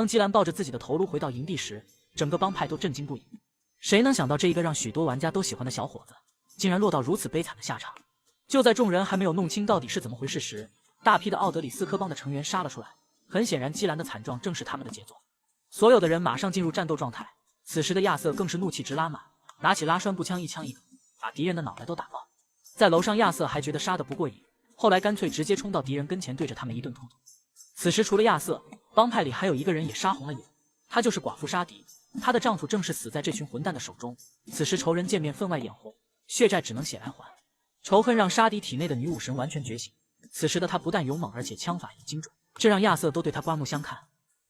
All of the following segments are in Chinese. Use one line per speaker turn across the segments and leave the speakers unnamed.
当基兰抱着自己的头颅回到营地时，整个帮派都震惊不已。谁能想到这一个让许多玩家都喜欢的小伙子，竟然落到如此悲惨的下场？就在众人还没有弄清到底是怎么回事时，大批的奥德里斯科帮的成员杀了出来。很显然，基兰的惨状正是他们的杰作。所有的人马上进入战斗状态。此时的亚瑟更是怒气直拉满，拿起拉栓步枪一枪一个，把敌人的脑袋都打爆。在楼上，亚瑟还觉得杀得不过瘾，后来干脆直接冲到敌人跟前，对着他们一顿突突。此时除了亚瑟，帮派里还有一个人也杀红了眼，她就是寡妇沙迪。她的丈夫正是死在这群混蛋的手中。此时仇人见面分外眼红，血债只能血来还。仇恨让沙迪体内的女武神完全觉醒。此时的她不但勇猛，而且枪法也精准，这让亚瑟都对她刮目相看。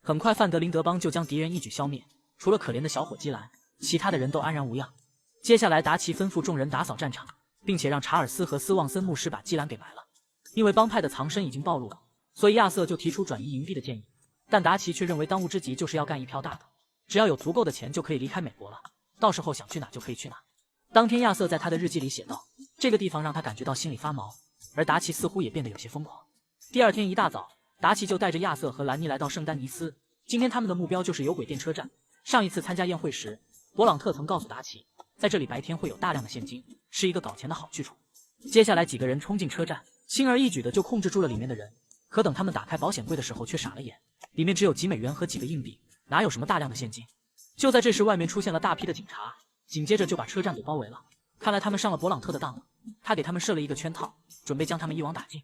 很快，范德林德帮就将敌人一举消灭，除了可怜的小伙基兰，其他的人都安然无恙。接下来，达奇吩咐众人打扫战场，并且让查尔斯和斯旺森牧师把基兰给埋了。因为帮派的藏身已经暴露了，所以亚瑟就提出转移营地的建议，但达奇却认为当务之急就是要干一票大的，只要有足够的钱就可以离开美国了，到时候想去哪就可以去哪。当天，亚瑟在他的日记里写道，这个地方让他感觉到心里发毛，而达奇似乎也变得有些疯狂。第二天一大早，达奇就带着亚瑟和兰妮来到圣丹尼斯。今天他们的目标就是有轨电车站。上一次参加宴会时，勃朗特曾告诉达奇，在这里白天会有大量的现金，是一个搞钱的好去处。接下来几个人冲进车站，轻而易举的就控制住了里面的人。可等他们打开保险柜的时候，却傻了眼，里面只有几美元和几个硬币，哪有什么大量的现金？就在这时，外面出现了大批的警察，紧接着就把车站给包围了。看来他们上了勃朗特的当了，他给他们设了一个圈套，准备将他们一网打尽。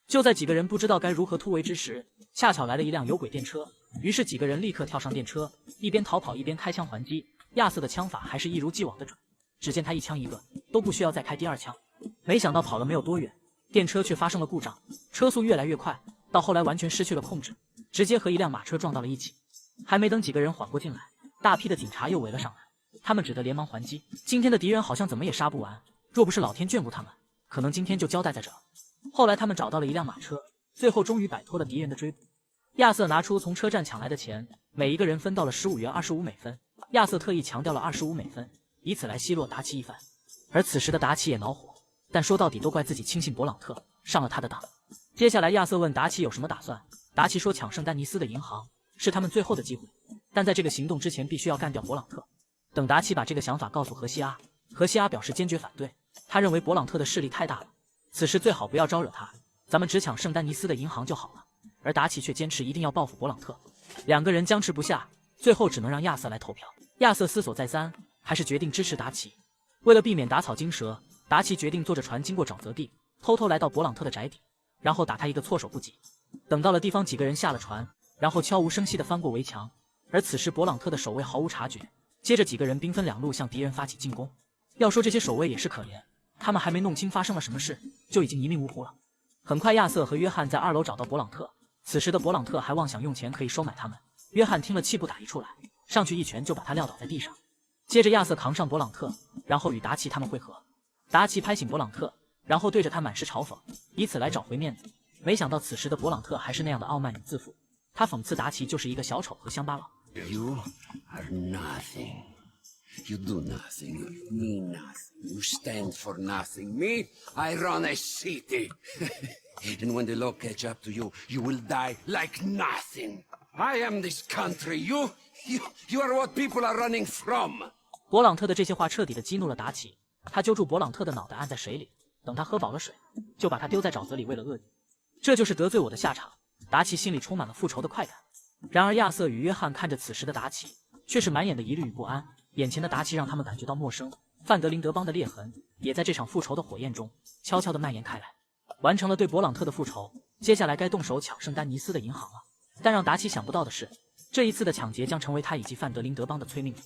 就在几个人不知道该如何突围之时，恰巧来了一辆有轨电车，于是几个人立刻跳上电车，一边逃跑一边开枪还击。亚瑟的枪法还是一如既往的准，只见他一枪一个，都不需要再开第二枪。没想到跑了没有多远，电车却发生了故障，车速越来越快，到后来完全失去了控制，直接和一辆马车撞到了一起。还没等几个人缓过劲来，大批的警察又围了上来，他们只得连忙还击。今天的敌人好像怎么也杀不完，若不是老天眷顾他们，可能今天就交代在这儿。后来他们找到了一辆马车，最后终于摆脱了敌人的追捕。亚瑟拿出从车站抢来的钱，每一个人分到了15元25美分。亚瑟特意强调了25美分，以此来奚落达奇一番。而此时的达奇也恼火，但说到底都怪自己轻信勃朗特，上了他的当。接下来亚瑟问达奇有什么打算，达奇说抢圣丹尼斯的银行是他们最后的机会，但在这个行动之前必须要干掉勃朗特。等达奇把这个想法告诉荷西阿，荷西阿表示坚决反对，他认为勃朗特的势力太大了，此时最好不要招惹他，咱们只抢圣丹尼斯的银行就好了。而达奇却坚持一定要报复勃朗特，两个人僵持不下，最后只能让亚瑟来投票。亚瑟思索再三，还是决定支持达奇。为了避免打草惊蛇，达奇决定坐着船经过沼泽地，偷偷来到勃朗特的宅邸，然后打他一个措手不及。等到了地方，几个人下了船，然后悄无声息地翻过围墙。而此时勃朗特的守卫毫无察觉，接着几个人兵分两路向敌人发起进攻。要说这些守卫也是可怜，他们还没弄清发生了什么事，就已经一命呜呼了。很快，亚瑟和约翰在2楼找到勃朗特，此时的勃朗特还妄想用钱可以收买他们。约翰听了气不打一处来，上去一拳就把他撂倒在地上。接着亚瑟扛上勃朗特，然后与达奇他们会合。达奇拍醒勃朗特，然后对着他满是嘲讽，以此来找回面子。没想到此时的勃朗特还是那样的傲慢与自负，他讽刺达奇就是一个小丑和乡巴佬。
You are nothing. You do nothing. You mean nothing. You stand for nothing. Me, I run a city. And when the law catch up to you, you will die like nothing. I am this country. You are what people are running from.
勃朗特的这些话彻底的激怒了达奇，他揪住勃朗特的脑袋按在水里，等他喝饱了水，就把他丢在沼泽里喂了鳄鱼。这就是得罪我的下场。达奇心里充满了复仇的快感。然而亚瑟与约翰看着此时的达奇，却是满眼的疑虑与不安。眼前的达奇让他们感觉到陌生，范德林德邦的裂痕也在这场复仇的火焰中悄悄地蔓延开来。完成了对勃朗特的复仇，接下来该动手抢圣丹尼斯的银行了。但让达奇想不到的是，这一次的抢劫将成为他以及范德林德邦的催命符。